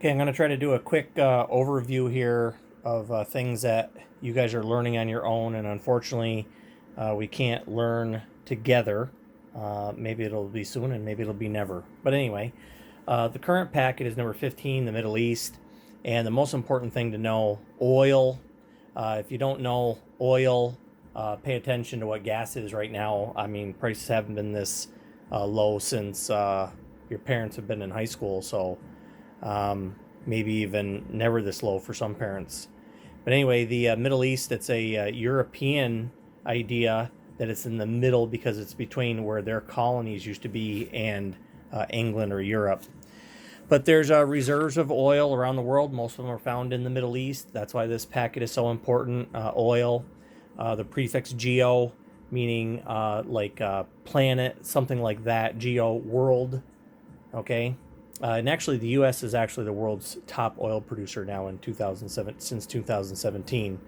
Okay, I'm going to try to do a quick overview here of things that you guys are learning on your own, and unfortunately, we can't learn together. Maybe it'll be soon, and maybe it'll be never. But anyway, the current packet is number 15, the Middle East, and the most important thing to know: oil. If you don't know oil, pay attention to what gas is right now. I mean, prices haven't been this low since your parents have been in high school, so maybe even never this low for some parents. But anyway, the Middle East, it's a European idea that it's in the middle because it's between where their colonies used to be and England or Europe. But there's reserves of oil around the world. Most of them are found in the Middle East. That's why this packet is so important. Oil, the prefix geo, meaning like planet, something like that. Geo, world. Okay. And actually, the U.S. is actually the world's top oil producer now in 2007, since 2017.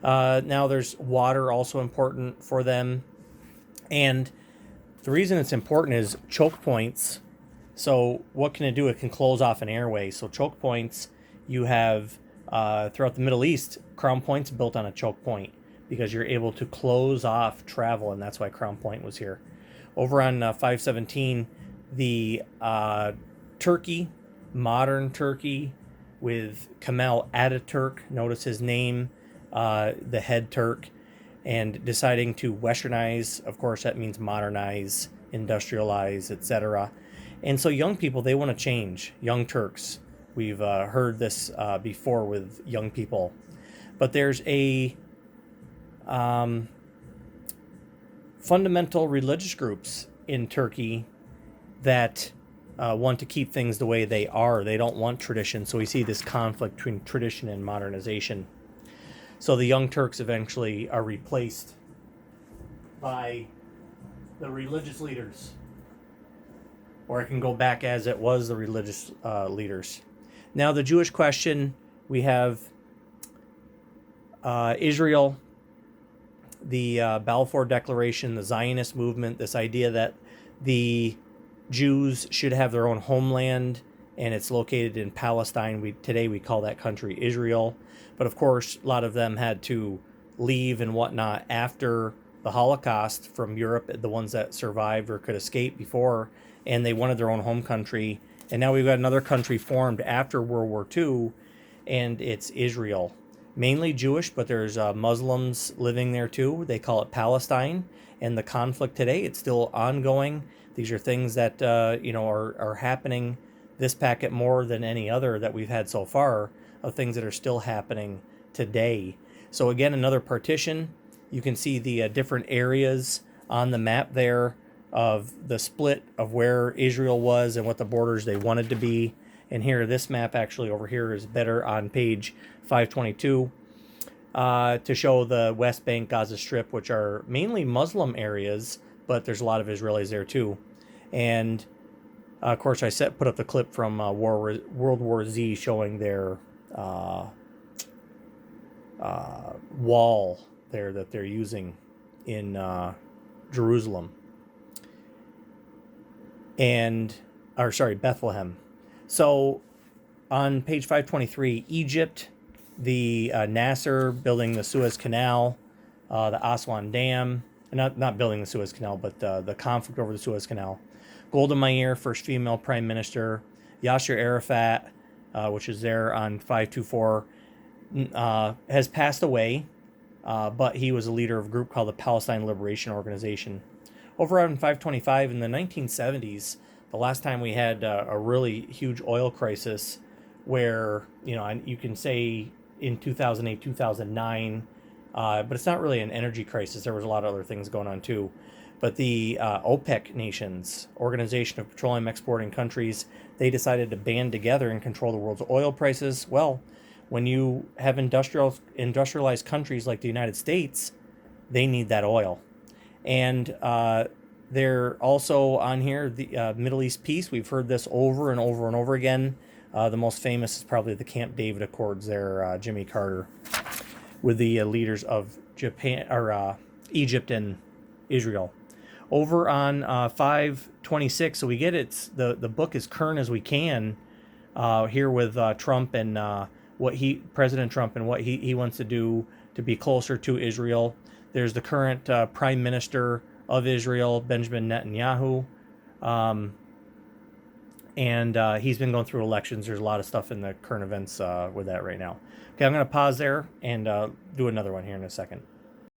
Now, there's water also important for them, and the reason it's important is choke points. So, what can it do? It can close off an airway. So, choke points, you have throughout the Middle East, Crown Point's built on a choke point because you're able to close off travel, and that's why Crown Point was here. Over on 517, the Turkey, modern Turkey, with Kemal Ataturk, notice his name, the head Turk, and deciding to westernize. Of course, that means modernize, industrialize, etc. And so young people, they want to change. Young Turks. We've heard this before with young people. But there's a fundamental religious groups in Turkey that want to keep things the way they are. They don't want tradition. So we see this conflict between tradition and modernization. So the Young Turks eventually are replaced by the religious leaders. Or it can go back as it was the religious leaders. Now, the Jewish question, we have Israel, the Balfour Declaration, the Zionist movement, this idea that the Jews should have their own homeland, and it's located in Palestine. Today we call that country Israel. But of course, a lot of them had to leave and whatnot after the Holocaust from Europe, the ones that survived or could escape before, and they wanted their own home country. And now we've got another country formed after World War II, and it's Israel. Mainly Jewish, but there's Muslims living there too. They call it Palestine. And the conflict today, it's still ongoing. These are things that are happening. This packet more than any other that we've had so far of things that are still happening today. So again, another partition. You can see the different areas on the map there of the split of where Israel was and what the borders they wanted to be. And here, this map actually over here is better on page 522 to show the West Bank, Gaza Strip, which are mainly Muslim areas, but there's a lot of Israelis there too. And of course, I put up the clip from World War Z showing their wall there that they're using in Jerusalem. Bethlehem. So on page 523, Egypt, the Nasser building the Suez Canal, the Aswan Dam, not building the Suez Canal, but the conflict over the Suez Canal. Golda Meir, first female prime minister. Yasser Arafat, which is there on 524, has passed away, but he was a leader of a group called the Palestine Liberation Organization. Over on 525, in the 1970s, the last time we had a really huge oil crisis where, you can say in 2008, 2009, but it's not really an energy crisis. There was a lot of other things going on too. But the OPEC nations, Organization of Petroleum Exporting Countries, they decided to band together and control the world's oil prices. Well, when you have industrialized countries like the United States, they need that oil. And they're also on here, the Middle East peace. We've heard this over and over and over again. The most famous is probably the Camp David Accords there, Jimmy Carter, with the leaders of Japan or Egypt and Israel. Over on 526, so we get the book as current as we can here with Trump and President Trump and what he wants to do to be closer to Israel. There's the current Prime Minister of Israel, Benjamin Netanyahu. And he's been going through elections. There's a lot of stuff in the current events with that right now. Okay, I'm going to pause there and do another one here in a second.